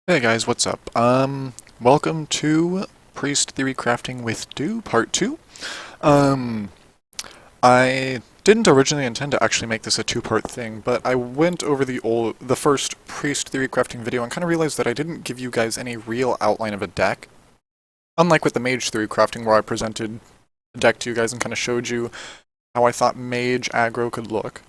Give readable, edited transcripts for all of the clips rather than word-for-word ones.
Hey guys, what's up? Welcome to Priest Theorycrafting with Do Part 2. Um, I didn't originally intend to actually make this a two-part thing, but I went over the first Priest Theorycrafting video and kind of realized that I didn't give you guys any real outline of a deck. Unlike with the Mage Theorycrafting, where I presented a deck to you guys and kind of showed you how I thought Mage aggro could look.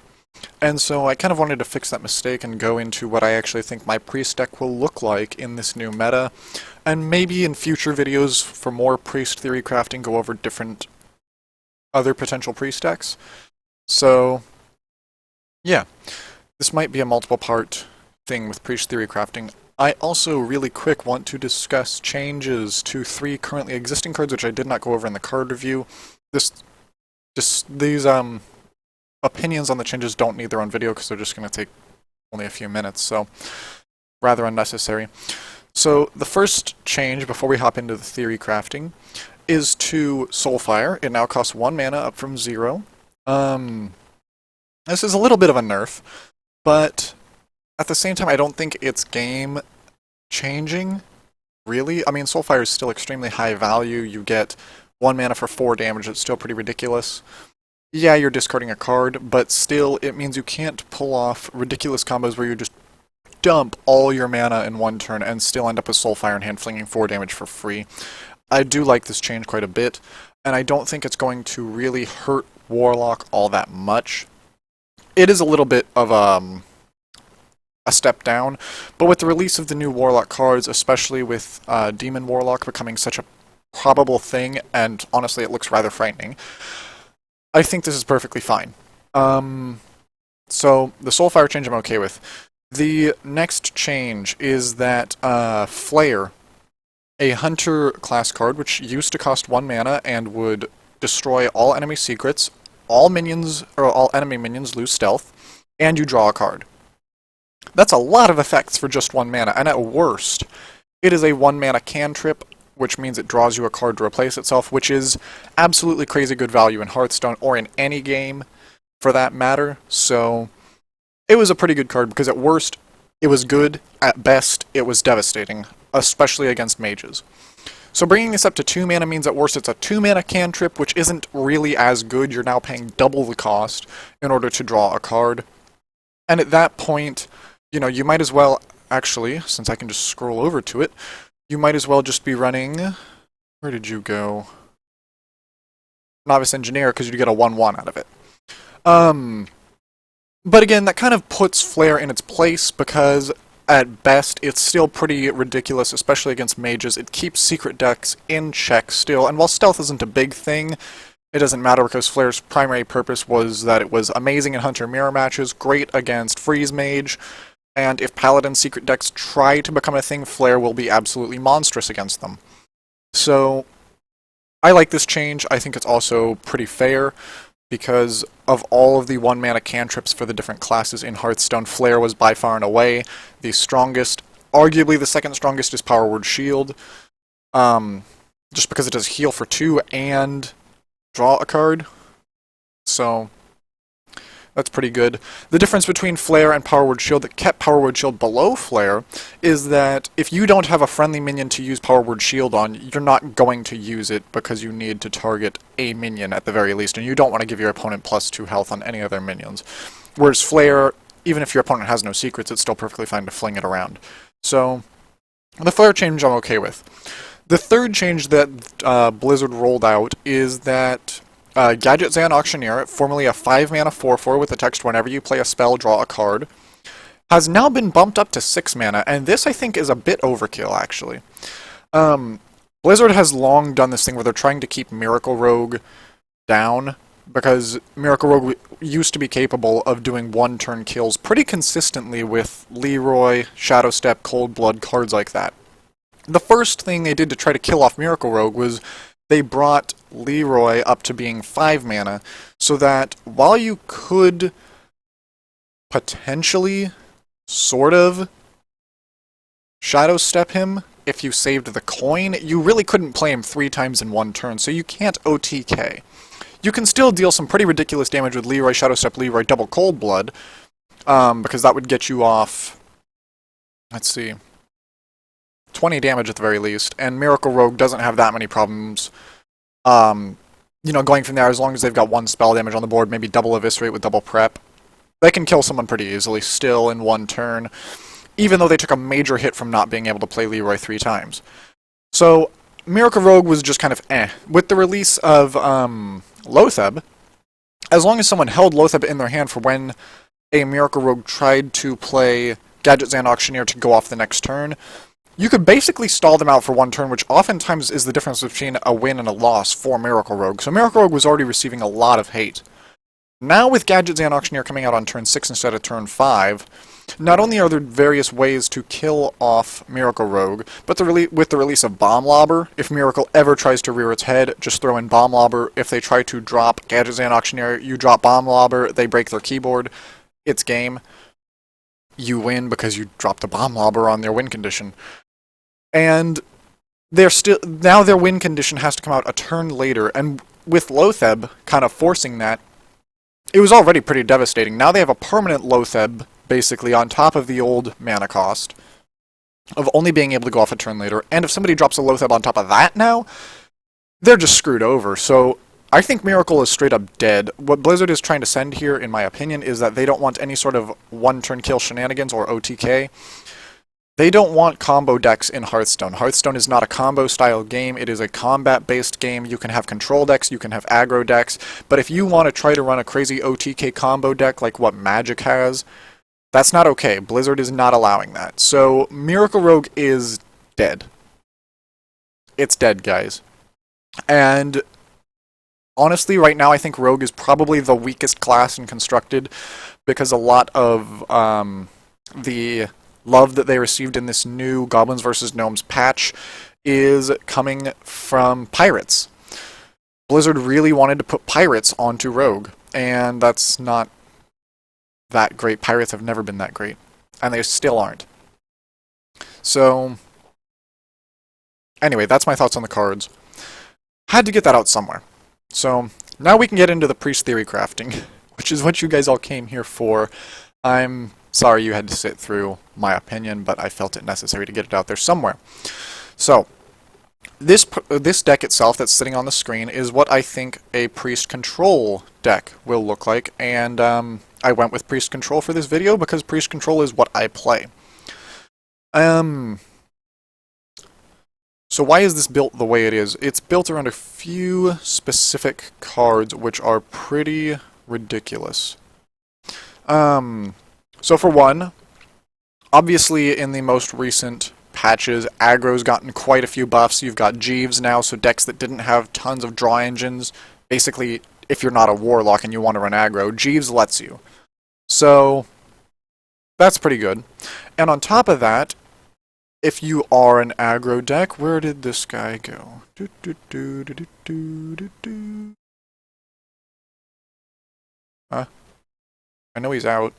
And so I kind of wanted to fix that mistake and go into what I actually think my priest deck will look like in this new meta, and maybe in future videos for more priest theory crafting go over different other potential priest decks. So, yeah, this might be a multiple part thing with priest theory crafting. I also really quick want to discuss changes to 3 currently existing cards which I did not go over in the card review. These opinions on the changes don't need their own video because they're just going to take only a few minutes, so rather unnecessary. So the first change before we hop into the theory crafting is to Soulfire. It now costs 1 mana up from 0. This is a little bit of a nerf, but at the same time I don't think it's game changing, really. I mean, Soulfire is still extremely high value. You get 1 mana for 4 damage. It's still pretty ridiculous. Yeah, you're discarding a card, but still, it means you can't pull off ridiculous combos where you just dump all your mana in one turn and still end up with Soulfire in hand, flinging 4 damage for free. I do like this change quite a bit, and I don't think it's going to really hurt Warlock all that much. It is a little bit of a step down, but with the release of the new Warlock cards, especially with Demon Warlock becoming such a probable thing, and honestly it looks rather frightening, I think this is perfectly fine. So the Soulfire change I'm okay with. The next change is that Flare, a Hunter class card, which used to cost 1 mana and would destroy all enemy secrets, all enemy minions lose stealth, and you draw a card. That's a lot of effects for just 1 mana, and at worst, it is a 1 mana cantrip, which means it draws you a card to replace itself, which is absolutely crazy good value in Hearthstone, or in any game, for that matter. So, it was a pretty good card, because at worst, it was good. At best, it was devastating, especially against mages. So bringing this up to 2 mana means at worst it's a 2 mana cantrip, which isn't really as good. You're now paying double the cost in order to draw a card. And at that point, you know, you might as well, actually, since I can just scroll over to it, you might as well just be running... Where did you go? Novice Engineer, because you get a 1/1 out of it. But again, that kind of puts Flare in its place, because at best, it's still pretty ridiculous, especially against mages. It keeps secret decks in check still, and while stealth isn't a big thing, it doesn't matter because Flare's primary purpose was that it was amazing in Hunter Mirror matches, great against Freeze Mage, and if Paladin secret decks try to become a thing, Flare will be absolutely monstrous against them. So, I like this change. I think it's also pretty fair, because of all of the 1 mana cantrips for the different classes in Hearthstone, Flare was by far and away the strongest. Arguably the second strongest is Power Word Shield, just because it does heal for 2 and draw a card. So, that's pretty good. The difference between Flare and Power Word Shield that kept Power Word Shield below Flare is that if you don't have a friendly minion to use Power Word Shield on, you're not going to use it because you need to target a minion at the very least, and you don't want to give your opponent +2 health on any other minions. Whereas Flare, even if your opponent has no secrets, it's still perfectly fine to fling it around. So, the Flare change I'm okay with. The third change that Blizzard rolled out is that Gadget Zan Auctioneer, formerly a 5 mana 4/4 with the text whenever you play a spell, draw a card, has now been bumped up to 6 mana, and this I think is a bit overkill, actually. Blizzard has long done this thing where they're trying to keep Miracle Rogue down, because Miracle Rogue used to be capable of doing 1-turn kills pretty consistently with Leroy, Shadow Step, Cold Blood, cards like that. The first thing they did to try to kill off Miracle Rogue was they brought Leroy up to being 5 mana, so that while you could potentially, sort of, Shadow Step him if you saved the coin, you really couldn't play him 3 times in 1 turn, so you can't OTK. You can still deal some pretty ridiculous damage with Leroy, Shadow Step, Leroy, double Cold Blood, because that would get you off, let's see, 20 damage at the very least, and Miracle Rogue doesn't have that many problems, going from there as long as they've got 1 spell damage on the board, maybe double Eviscerate with double prep. They can kill someone pretty easily still in 1 turn, even though they took a major hit from not being able to play Leroy 3 times. So, Miracle Rogue was just kind of eh. With the release of Loatheb, as long as someone held Loatheb in their hand for when a Miracle Rogue tried to play Gadget Zan Auctioneer to go off the next turn, you could basically stall them out for 1 turn, which oftentimes is the difference between a win and a loss for Miracle Rogue. So Miracle Rogue was already receiving a lot of hate. Now with Gadget Zan Auctioneer coming out on turn 6 instead of turn 5, not only are there various ways to kill off Miracle Rogue, but with the release of Bomb Lobber, if Miracle ever tries to rear its head, just throw in Bomb Lobber. If they try to drop Gadget Zan Auctioneer, you drop Bomb Lobber, they break their keyboard, it's game. You win because you dropped a Bomb Lobber on their win condition. And now their win condition has to come out a turn later, and with Loatheb kind of forcing that, it was already pretty devastating. Now they have a permanent Loatheb, basically, on top of the old mana cost, of only being able to go off a turn later, and if somebody drops a Loatheb on top of that now, they're just screwed over. So I think Miracle is straight up dead. What Blizzard is trying to send here, in my opinion, is that they don't want any sort of 1-turn kill shenanigans, or OTK. They don't want combo decks in Hearthstone. Hearthstone is not a combo-style game, it is a combat-based game. You can have control decks, you can have aggro decks, but if you want to try to run a crazy OTK combo deck like what Magic has, that's not okay. Blizzard is not allowing that. So, Miracle Rogue is dead. It's dead, guys. And honestly, right now I think Rogue is probably the weakest class in Constructed, because a lot of the love that they received in this new Goblins vs. Gnomes patch is coming from Pirates. Blizzard really wanted to put Pirates onto Rogue, and that's not that great. Pirates have never been that great, and they still aren't. So, anyway, that's my thoughts on the cards. Had to get that out somewhere. So, now we can get into the Priest Theorycrafting, which is what you guys all came here for. I'm sorry you had to sit through my opinion, but I felt it necessary to get it out there somewhere. So, this deck itself that's sitting on the screen is what I think a Priest Control deck will look like, and I went with Priest Control for this video because Priest Control is what I play. So why is this built the way it is? It's built around a few specific cards which are pretty ridiculous. So for one, obviously in the most recent patches, aggro's gotten quite a few buffs. You've got Jeeves now, so decks that didn't have tons of draw engines, basically if you're not a warlock and you want to run aggro, Jeeves lets you. So that's pretty good. And on top of that, if you are an aggro deck, where did this guy go? Huh? I know he's out.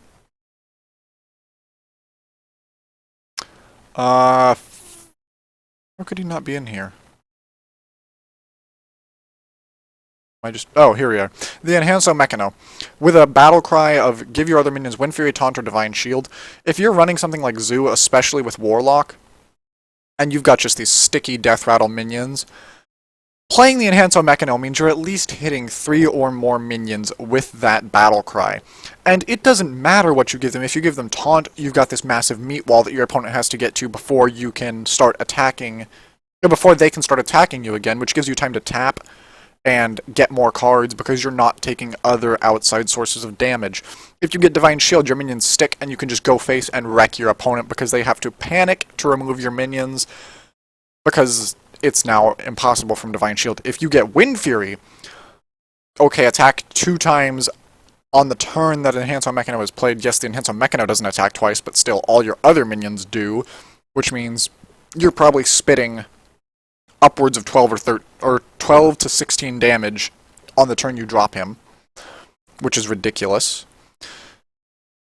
How could he not be in here? Oh, here we are. The Enhanso Mechano. With a battle cry of give your other minions Wind Fury, Taunt, or Divine Shield. If you're running something like Zoo, especially with Warlock, and you've got just these sticky Death Rattle minions, playing the Enhanso Mechano means you're at least hitting 3 or more minions with that battle cry. And it doesn't matter what you give them. If you give them Taunt, you've got this massive meat wall that your opponent has to get to before you can start attacking, or before they can start attacking you again, which gives you time to tap and get more cards because you're not taking other outside sources of damage. If you get Divine Shield, your minions stick and you can just go face and wreck your opponent because they have to panic to remove your minions because it's now impossible from Divine Shield. If you get Wind Fury, okay, attack 2 times on the turn that Enhanso Mechano is played. Yes, the Enhanso Mechano doesn't attack twice, but still all your other minions do, which means you're probably spitting upwards of 12 to 16 damage on the turn you drop him, which is ridiculous.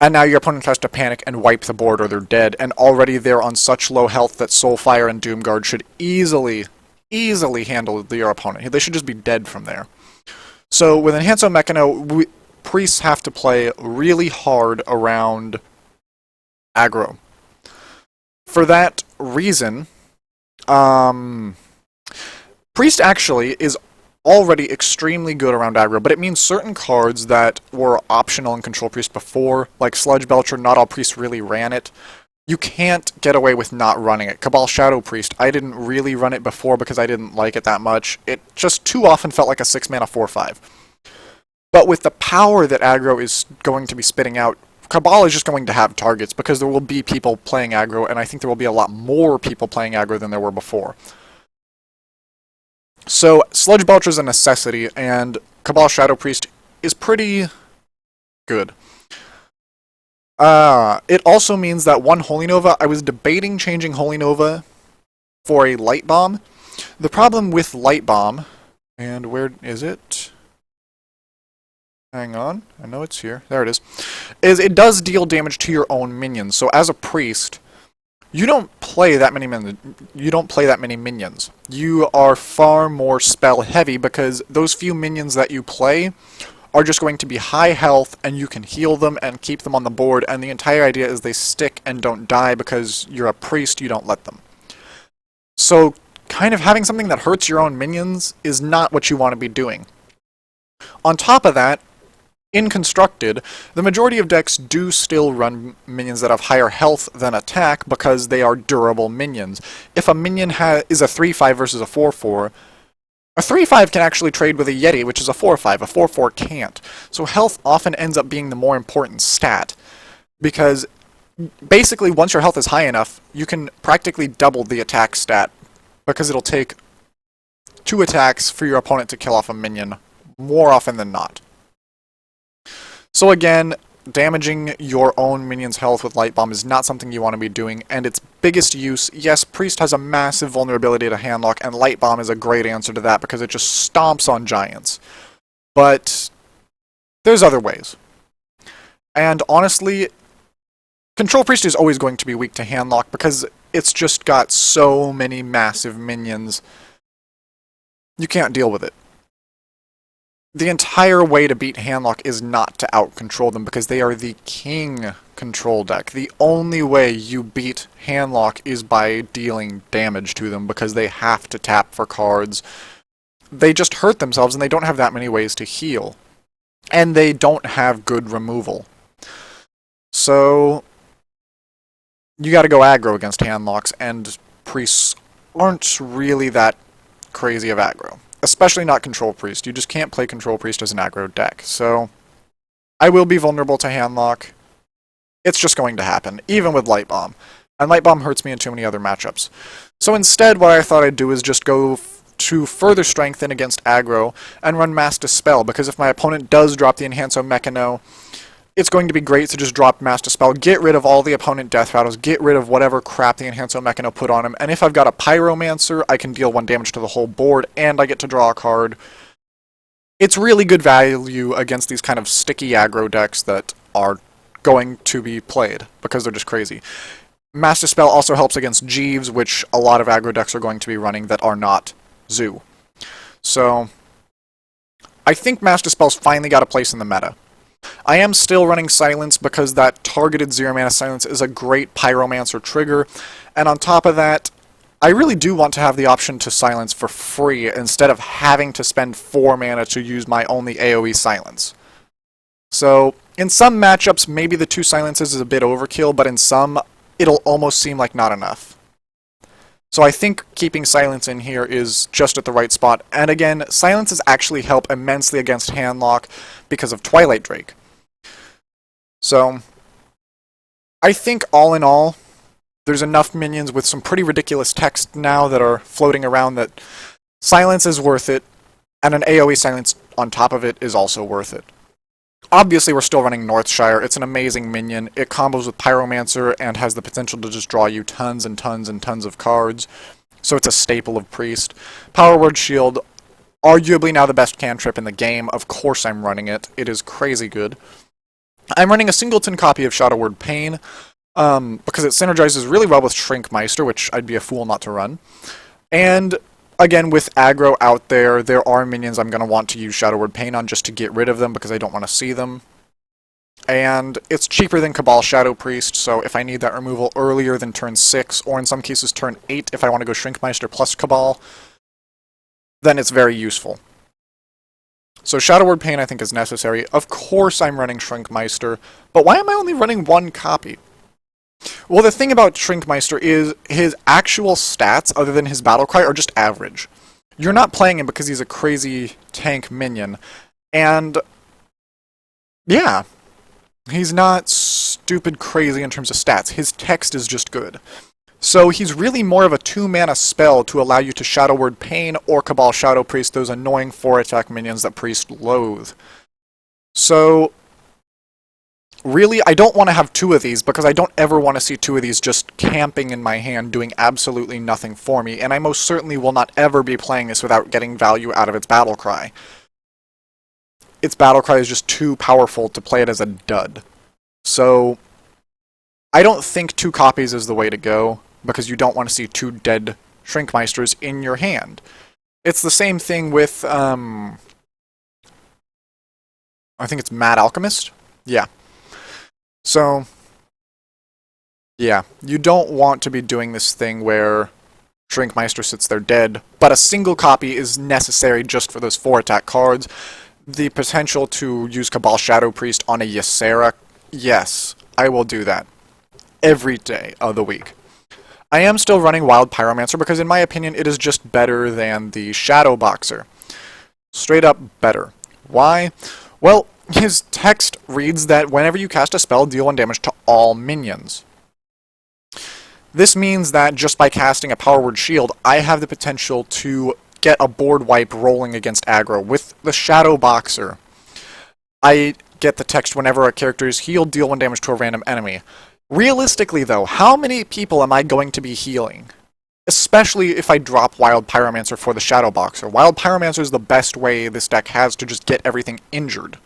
And now your opponent has to panic and wipe the board or they're dead, and already they're on such low health that Soulfire and Doomguard should easily handle your opponent. They should just be dead from there. So with Enhanso Mechano, priests have to play really hard around aggro. For that reason, Um, Priest actually is already extremely good around aggro, but it means certain cards that were optional in Control Priest before, like Sludge Belcher, not all priests really ran it. You can't get away with not running it. Cabal Shadow Priest, I didn't really run it before because I didn't like it that much. It just too often felt like a 6-mana 4/5. But with the power that aggro is going to be spitting out, Cabal is just going to have targets because there will be people playing aggro, and I think there will be a lot more people playing aggro than there were before. So, Sludge Belcher is a necessity, and Cabal Shadow Priest is pretty good. It also means that one Holy Nova, I was debating changing Holy Nova for a Light Bomb. The problem with Light Bomb, and where is it? Hang on, I know it's here. There it is it does deal damage to your own minions. So as a priest, you don't play that many minions. You are far more spell heavy because those few minions that you play are just going to be high health and you can heal them and keep them on the board, and the entire idea is they stick and don't die because you're a priest, you don't let them. So kind of having something that hurts your own minions is not what you want to be doing. On top of that, in Constructed, the majority of decks do still run minions that have higher health than attack because they are durable minions. If a minion is a 3/5 versus a 4/4, a 3/5 can actually trade with a Yeti, which is a 4/5. A 4/4 can't. So health often ends up being the more important stat, because basically once your health is high enough, you can practically double the attack stat, because it'll take 2 attacks for your opponent to kill off a minion, more often than not. So again, damaging your own minion's health with Light Bomb is not something you want to be doing, and its biggest use, yes, Priest has a massive vulnerability to Handlock, and Light Bomb is a great answer to that because it just stomps on giants. But there's other ways. And honestly, Control Priest is always going to be weak to Handlock because it's just got so many massive minions. You can't deal with it. The entire way to beat Handlock is not to out-control them because they are the king control deck. The only way you beat Handlock is by dealing damage to them because they have to tap for cards. They just hurt themselves and they don't have that many ways to heal. And they don't have good removal. So you gotta go aggro against Handlocks, and priests aren't really that crazy of aggro. Especially not Control Priest. You just can't play Control Priest as an aggro deck. So, I will be vulnerable to Handlock. It's just going to happen, even with Light Bomb. And Light Bomb hurts me in too many other matchups. So instead, what I thought I'd do is just go to further strengthen against aggro and run Mass Dispel, because if my opponent does drop the Enhancer Mechano, it's going to be great to just drop Mass Dispel, get rid of all the opponent death rattles, get rid of whatever crap the Enhancer Mechano put on him, and if I've got a Pyromancer, I can deal 1 damage to the whole board, and I get to draw a card. It's really good value against these kind of sticky aggro decks that are going to be played, because they're just crazy. Mass Dispel also helps against Jeeves, which a lot of aggro decks are going to be running that are not Zoo. So, I think Mass Dispel's finally got a place in the meta. I am still running Silence because that targeted 0-mana Silence is a great Pyromancer trigger, and on top of that, I really do want to have the option to Silence for free instead of having to spend 4 mana to use my only AoE Silence. So, in some matchups, maybe the 2 Silences is a bit overkill, but in some, it'll almost seem like not enough. So I think keeping Silence in here is just at the right spot. And again, Silences actually help immensely against Handlock because of Twilight Drake. So, I think all in all, there's enough minions with some pretty ridiculous text now that are floating around that Silence is worth it, and an AoE Silence on top of it is also worth it. Obviously, we're still running Northshire. It's an amazing minion. It combos with Pyromancer and has the potential to just draw you tons and tons and tons of cards. So it's a staple of Priest. Power Word Shield, arguably now the best cantrip in the game. Of course I'm running it. It is crazy good. I'm running a singleton copy of Shadow Word Pain, because it synergizes really well with Shrinkmeister, which I'd be a fool not to run. And again, with aggro out there, there are minions I'm going to want to use Shadow Word Pain on just to get rid of them because I don't want to see them. And it's cheaper than Cabal Shadow Priest, so if I need that removal earlier than turn 6, or in some cases turn 8 if I want to go Shrinkmeister plus Cabal, then it's very useful. So Shadow Word Pain I think is necessary. Of course I'm running Shrinkmeister, but why am I only running one copy? Well, the thing about Shrinkmeister is his actual stats, other than his Battlecry, are just average. You're not playing him because he's a crazy tank minion, and yeah, he's not stupid crazy in terms of stats. His text is just good. So he's really more of a 2-mana spell to allow you to Shadow Word Pain or Cabal Shadow Priest those annoying 4-attack minions that Priest loathe. So really, I don't want to have 2 of these because I don't ever want to see 2 of these just camping in my hand doing absolutely nothing for me, and I most certainly will not ever be playing this without getting value out of its Battlecry. Its Battlecry is just too powerful to play it as a dud. So I don't think 2 copies is the way to go, because you don't want to see 2 dead Shrinkmeisters in your hand. It's the same thing with, I think it's Mad Alchemist? Yeah. So, yeah, you don't want to be doing this thing where Shrinkmeister sits there dead, but a single copy is necessary just for those 4-attack cards. The potential to use Cabal Shadow Priest on a Ysera, yes, I will do that. Every day of the week. I am still running Wild Pyromancer because in my opinion it is just better than the Shadow Boxer. Straight up better. Why? Well, his text reads that whenever you cast a spell, deal 1 damage to all minions. This means that just by casting a Power Word Shield, I have the potential to get a board wipe rolling against aggro. With the Shadow Boxer, I get the text whenever a character is healed, deal 1 damage to a random enemy. Realistically, though, how many people am I going to be healing? Especially if I drop Wild Pyromancer for the Shadow Boxer. Wild Pyromancer is the best way this deck has to just get everything injured.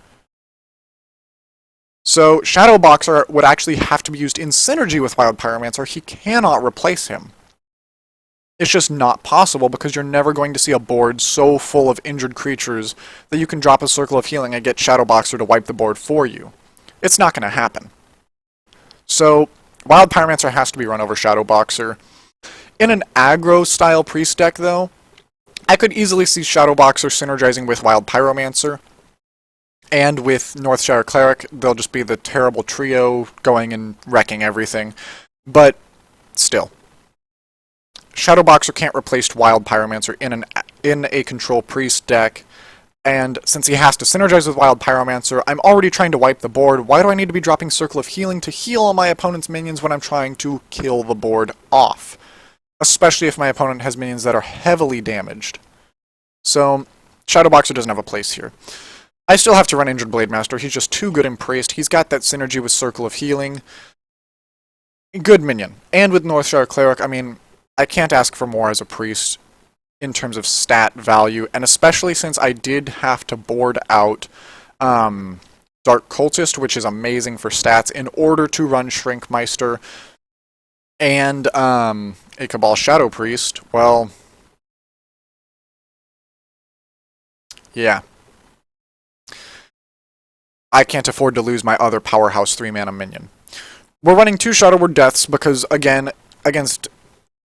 So, Shadow Boxer would actually have to be used in synergy with Wild Pyromancer. He cannot replace him. It's just not possible because you're never going to see a board so full of injured creatures that you can drop a Circle of Healing and get Shadow Boxer to wipe the board for you. It's not going to happen. So, Wild Pyromancer has to be run over Shadow Boxer. In an aggro-style priest deck, though, I could easily see Shadow Boxer synergizing with Wild Pyromancer. And with Northshire Cleric, they'll just be the terrible trio going and wrecking everything. But, still. Shadow Boxer can't replace Wild Pyromancer in a control priest deck. And since he has to synergize with Wild Pyromancer, I'm already trying to wipe the board. Why do I need to be dropping Circle of Healing to heal all my opponent's minions when I'm trying to kill the board off? Especially if my opponent has minions that are heavily damaged. So, Shadow Boxer doesn't have a place here. I still have to run Injured Blade Master. He's just too good in Priest. He's got that synergy with Circle of Healing. Good minion. And with Northshire Cleric, I mean, I can't ask for more as a Priest in terms of stat value, and especially since I did have to board out Dark Cultist, which is amazing for stats, in order to run Shrinkmeister and a Cabal Shadow Priest. Well, yeah. I can't afford to lose my other powerhouse 3-mana minion. We're running 2 Shadow Word Deaths because, again, against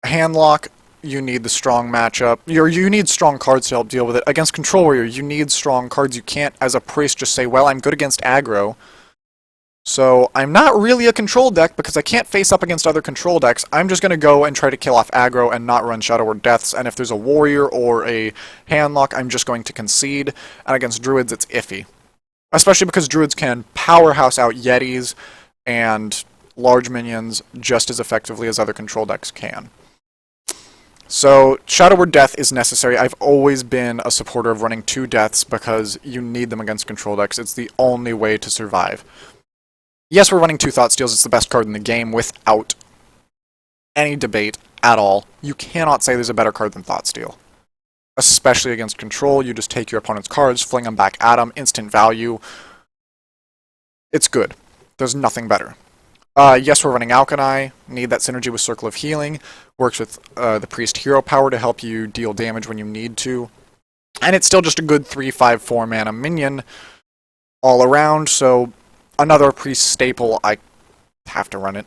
Handlock, you need the strong matchup. You need strong cards to help deal with it. Against Control Warrior, you need strong cards. You can't, as a priest, just say, well, I'm good against aggro. So, I'm not really a control deck because I can't face up against other control decks. I'm just going to go and try to kill off aggro and not run Shadow Word Deaths. And if there's a Warrior or a Handlock, I'm just going to concede. And against Druids, it's iffy. Especially because Druids can powerhouse out Yetis and large minions just as effectively as other control decks can. So, Shadow Word Death is necessary. I've always been a supporter of running 2 deaths because you need them against control decks. It's the only way to survive. Yes, we're running 2 Thought Steals. It's the best card in the game without any debate at all. You cannot say there's a better card than Thought Steal. Especially against control, you just take your opponent's cards, fling them back at them, instant value. It's good. There's nothing better. Yes, we're running Alkani. Need that synergy with Circle of Healing. Works with the Priest Hero power to help you deal damage when you need to. And it's still just a good 3/5/4 mana minion all around, so another priest staple. I have to run it.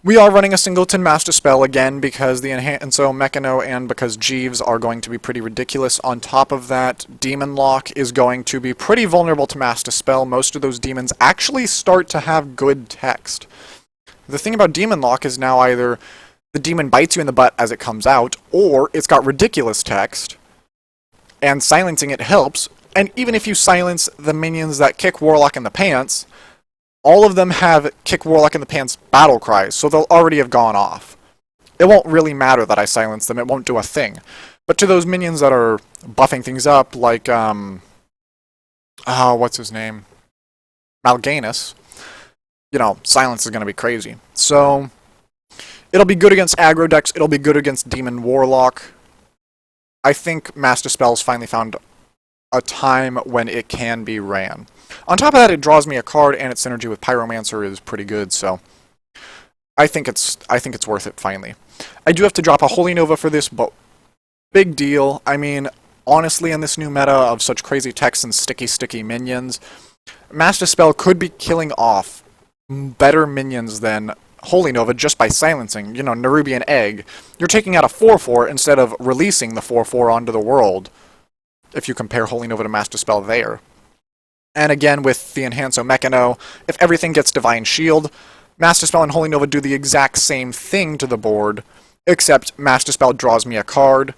We are running a singleton Master Spell again because the Enhanso Mechano and because Jeeves are going to be pretty ridiculous. On top of that, Demon Lock is going to be pretty vulnerable to Master Spell. Most of those demons actually start to have good text. The thing about Demon Lock is now either the demon bites you in the butt as it comes out, or it's got ridiculous text, and silencing it helps. And even if you silence the minions that kick Warlock in the pants, all of them have kick Warlock in the pants battle cries, so they'll already have gone off. It won't really matter that I silence them, it won't do a thing. But to those minions that are buffing things up, like, what's his name? Mal'Ganis, you know, silence is going to be crazy. So, it'll be good against aggro decks, it'll be good against Demon Warlock. I think Master Spell's finally found a time when it can be ran. On top of that, it draws me a card, and its synergy with Pyromancer is pretty good, so I think it's worth it finally. I do have to drop a Holy Nova for this, but big deal. I mean, honestly, in this new meta of such crazy text and sticky minions, Master Spell could be killing off better minions than Holy Nova just by silencing. You know, Nerubian Egg. You're taking out a 4/4 instead of releasing the 4/4 onto the world, if you compare Holy Nova to Master Spell there. And again, with the Enhanso Mechano, if everything gets Divine Shield, Master Spell and Holy Nova do the exact same thing to the board, except Master Spell draws me a card.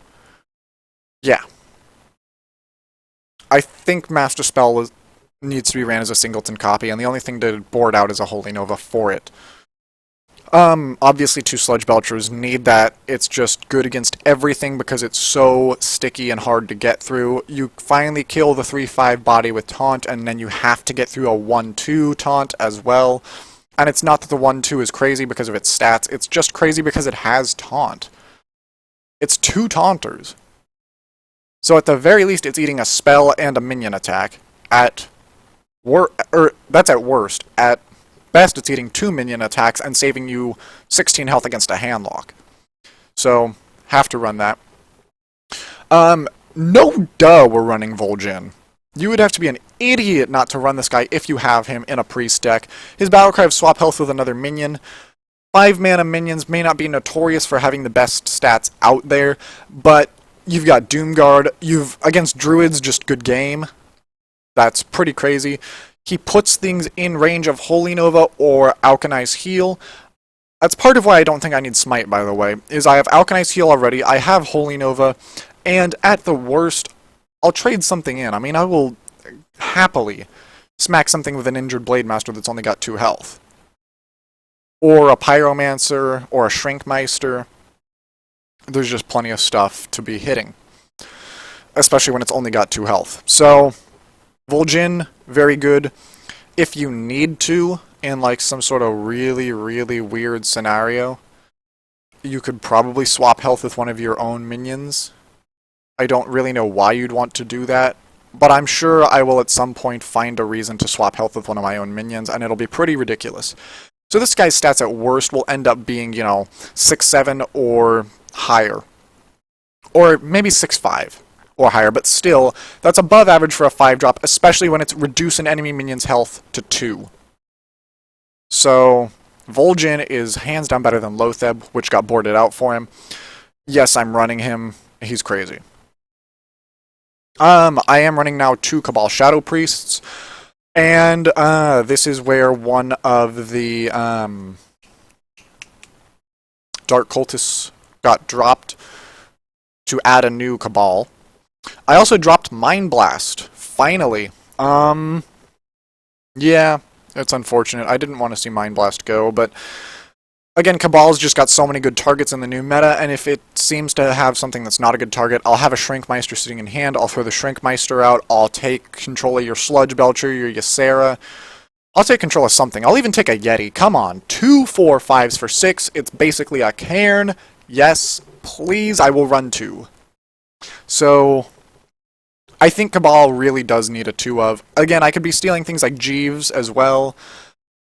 Yeah. I think Master Spell needs to be ran as a singleton copy, and the only thing to board out is a Holy Nova for it. Obviously 2 Sludge Belchers need that. It's just good against everything because it's so sticky and hard to get through. You finally kill the 3/5 body with Taunt, and then you have to get through a 1/2 Taunt as well. And it's not that the 1/2 is crazy because of its stats, it's just crazy because it has Taunt. It's 2 Taunters. So at the very least, it's eating a spell and a minion attack. That's at worst. At best, it's eating 2 minion attacks and saving you 16 health against a handlock. So, have to run that. No duh we're running Vol'jin. You would have to be an idiot not to run this guy if you have him in a priest deck. His battlecry of swap health with another minion. 5-mana minions may not be notorious for having the best stats out there, but you've got Doomguard, against druids, just good game. That's pretty crazy. He puts things in range of Holy Nova or Alchanize Heal. That's part of why I don't think I need Smite, by the way, is I have Alchanize Heal already, I have Holy Nova, and at the worst, I'll trade something in. I mean, I will happily smack something with an injured Blade Master that's only got 2 health. Or a Pyromancer, or a Shrinkmeister. There's just plenty of stuff to be hitting. Especially when it's only got 2 health. So, Vol'jin, very good. If you need to, in like some sort of really, really weird scenario, you could probably swap health with one of your own minions. I don't really know why you'd want to do that, but I'm sure I will at some point find a reason to swap health with one of my own minions, and it'll be pretty ridiculous. So this guy's stats at worst will end up being, you know, 6-7 or higher. Or maybe 6-5. Or higher, but still, that's above average for a 5-drop, especially when it's reduce an enemy minion's health to 2. So, Vol'jin is hands down better than Lotheb, which got boarded out for him. Yes, I'm running him. He's crazy. I am running now 2 Cabal Shadow Priests, and this is where one of the Dark Cultists got dropped to add a new Cabal. I also dropped Mind Blast, finally. Yeah, it's unfortunate. I didn't want to see Mind Blast go, but again, Cabal's just got so many good targets in the new meta, and if it seems to have something that's not a good target, I'll have a Shrinkmeister sitting in hand, I'll throw the Shrinkmeister out, I'll take control of your Sludge Belcher, your Ysera. I'll take control of something. I'll even take a Yeti. Come on. 2 4/5s for 6. It's basically a cairn. Yes, please, I will run 2. So, I think Cabal really does need a 2 of. Again, I could be stealing things like Jeeves as well,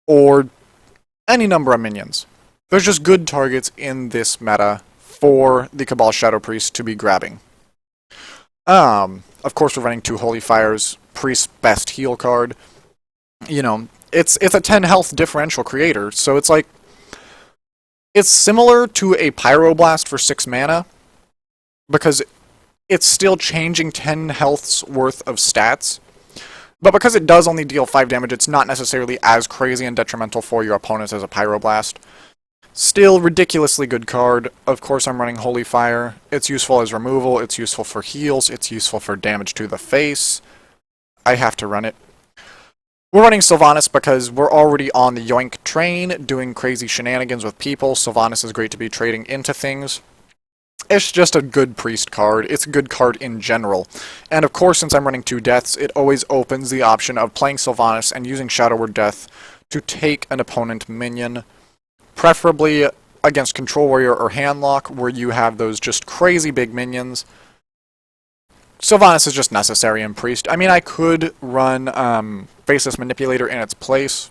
or any number of minions. There's just good targets in this meta for the Cabal Shadow Priest to be grabbing. Of course, we're running 2 Holy Fires, Priest's best heal card. You know, it's a 10 health differential creator, so it's like, it's similar to a Pyroblast for 6 mana, because it's still changing 10 health's worth of stats, but because it does only deal 5 damage, it's not necessarily as crazy and detrimental for your opponents as a Pyroblast. Still, ridiculously good card. Of course I'm running Holy Fire. It's useful as removal, it's useful for heals, it's useful for damage to the face. I have to run it. We're running Sylvanas because we're already on the Yoink train, doing crazy shenanigans with people. Sylvanas is great to be trading into things. It's just a good priest card. It's a good card in general. And of course, since I'm running 2 deaths, it always opens the option of playing Sylvanas and using Shadow Word Death to take an opponent minion. Preferably against Control Warrior or Handlock, where you have those just crazy big minions. Sylvanas is just necessary in Priest. I mean, I could run Faceless Manipulator in its place.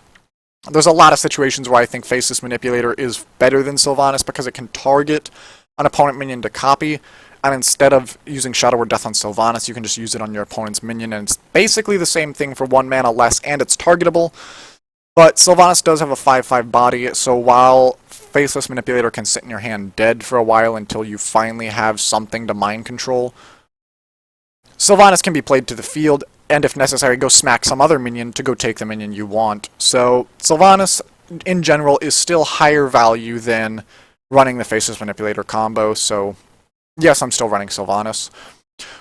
There's a lot of situations where I think Faceless Manipulator is better than Sylvanas because it can target an opponent minion to copy, and instead of using Shadow Word Death on Sylvanas, you can just use it on your opponent's minion, and it's basically the same thing for 1 mana less, and it's targetable. But Sylvanas does have a 5/5 body, so while Faceless Manipulator can sit in your hand dead for a while until you finally have something to mind control, Sylvanas can be played to the field, and if necessary, go smack some other minion to go take the minion you want. So Sylvanas, in general, is still higher value than running the Faceless Manipulator combo, so yes, I'm still running Sylvanas.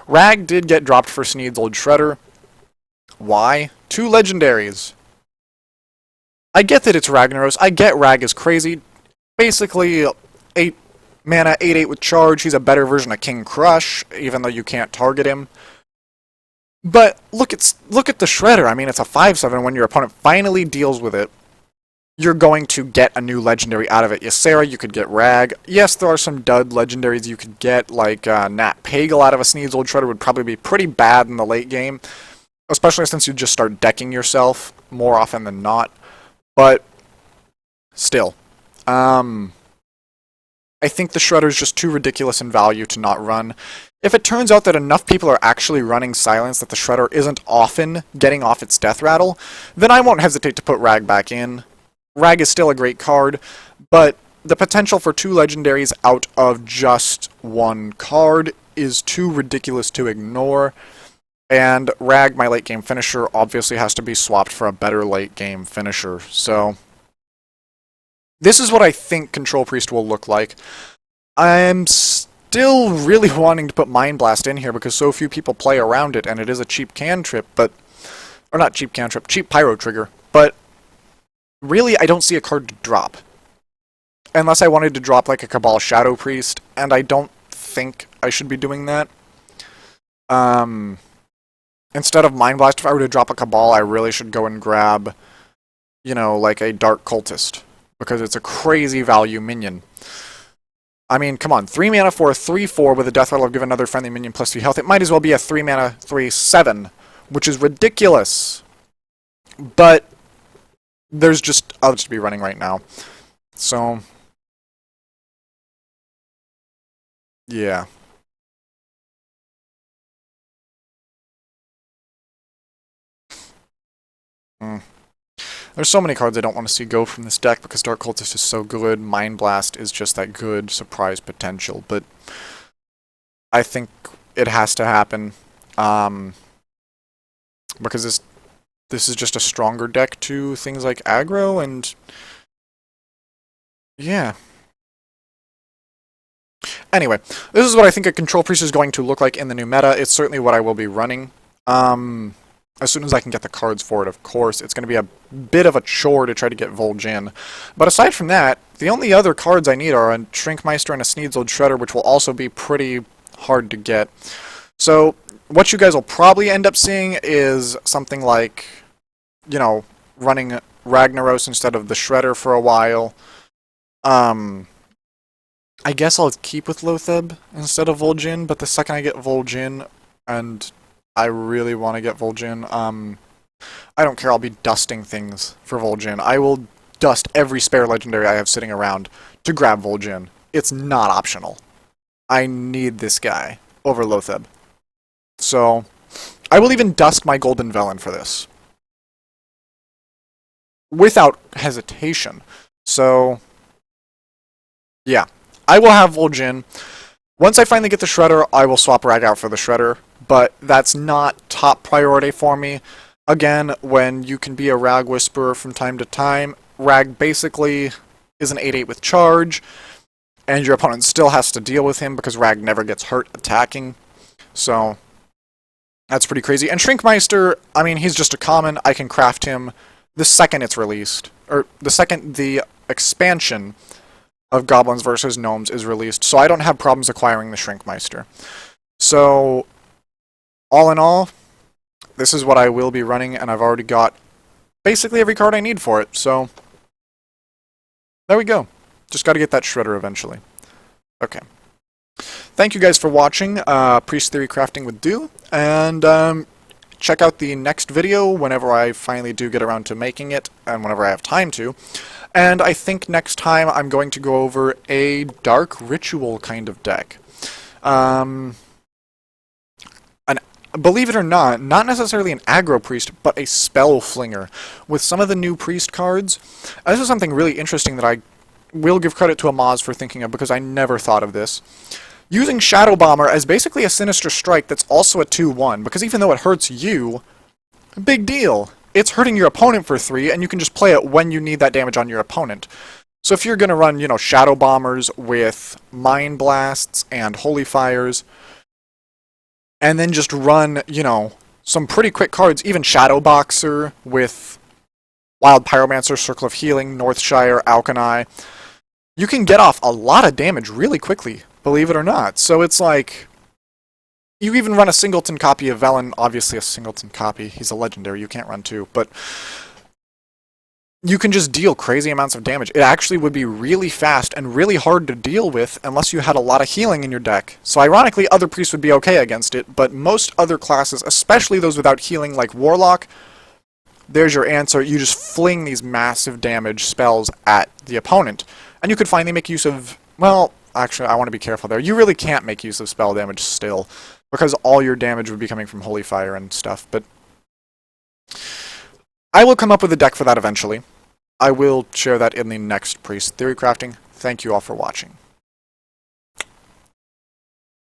Rag did get dropped for Sneed's Old Shredder. Why? 2 legendaries. I get that it's Ragnaros. I get Rag is crazy. Basically, 8 mana, 8/8 with charge. He's a better version of King Crush, even though you can't target him. But look at the Shredder. I mean, it's a 5/7. When your opponent finally deals with it, you're going to get a new legendary out of it. Ysera, you could get Rag. Yes, there are some dud legendaries you could get, like Nat Pagal out of a Sneed's Old Shredder would probably be pretty bad in the late game, especially since you just start decking yourself more often than not. But still, I think the Shredder is just too ridiculous in value to not run. If it turns out that enough people are actually running Silence that the Shredder isn't often getting off its death rattle, then I won't hesitate to put Rag back in. Rag is still a great card, but the potential for 2 legendaries out of just 1 card is too ridiculous to ignore. And Rag, my late game finisher, obviously has to be swapped for a better late game finisher. So this is what I think Control Priest will look like. I'm still really wanting to put Mind Blast in here because so few people play around it, and it is a cheap cantrip, but... or not cheap cantrip, cheap pyro trigger. But really, I don't see a card to drop. Unless I wanted to drop like a Cabal Shadow Priest, and I don't think I should be doing that. Instead of Mind Blast, if I were to drop a Cabal, I really should go and grab, you know, like a Dark Cultist, because it's a crazy value minion. I mean, come on, 3 mana for a 3/4 with a Death Rattle of give another friendly minion plus 3 health. It might as well be a 3 mana 3/7, which is ridiculous. But there's just others to be running right now. So, yeah. There's so many cards I don't want to see go from this deck because Dark Cultist is so good. Mind Blast is just that good surprise potential, but I think it has to happen because this is just a stronger deck to things like aggro, and yeah. Anyway, this is what I think a Control Priest is going to look like in the new meta. It's certainly what I will be running. As soon as I can get the cards for it, of course. It's going to be a bit of a chore to try to get Vol'jin. But aside from that, the only other cards I need are a Shrinkmeister and a Sneed's Old Shredder, which will also be pretty hard to get. So, what you guys will probably end up seeing is something like, you know, running Ragnaros instead of the Shredder for a while. I guess I'll keep with Lotheb instead of Vol'jin, but the second I get Vol'jin, and I really want to get Vol'jin, I don't care, I'll be dusting things for Vol'jin. I will dust every spare legendary I have sitting around to grab Vol'jin. It's not optional. I need this guy over Lotheb. So, I will even dust my Golden Velen for this. without hesitation. So, yeah. I will have Vol'jin. Once I finally get the Shredder, I will swap Rag out for the Shredder, but that's not top priority for me. Again, when you can be a Rag Whisperer from time to time, Rag basically is an 8/8 with charge, and your opponent still has to deal with him because Rag never gets hurt attacking. So, that's pretty crazy. And Shrinkmeister, I mean, he's just a common. I can craft him the second it's released. Or the second the expansion of Goblins versus Gnomes is released. So I don't have problems acquiring the Shrinkmeister. So, all in all, this is what I will be running, and I've already got basically every card I need for it. So, there we go. Just got to get that Shredder eventually. Okay. Thank you guys for watching Priest Theorycrafting with Do, and check out the next video whenever I finally do get around to making it, and whenever I have time to. And I think next time I'm going to go over a Dark Ritual kind of deck. Believe it or not necessarily an aggro priest, but a spell flinger. With some of the new priest cards, this is something really interesting that I will give credit to Amaz for thinking of, because I never thought of this. Using Shadow Bomber as basically a Sinister Strike that's also a 2/1, because even though it hurts you, big deal. It's hurting your opponent for 3, and you can just play it when you need that damage on your opponent. So if you're going to run, you know, Shadow Bombers with Mind Blasts and Holy Fires, and then just run, you know, some pretty quick cards, even Shadow Boxer with Wild Pyromancer, Circle of Healing, Northshire, Alkani, you can get off a lot of damage really quickly, believe it or not. So it's like, you even run a singleton copy of Velen, obviously a singleton copy, he's a legendary, you can't run 2, but you can just deal crazy amounts of damage. It actually would be really fast and really hard to deal with unless you had a lot of healing in your deck. So ironically, other priests would be okay against it, but most other classes, especially those without healing like Warlock, there's your answer. You just fling these massive damage spells at the opponent. And you could finally make use of, well, actually I want to be careful there. You really can't make use of spell damage still, because all your damage would be coming from Holy Fire and stuff, but I will come up with a deck for that eventually. I will share that in the next Priest Theorycrafting. Thank you all for watching.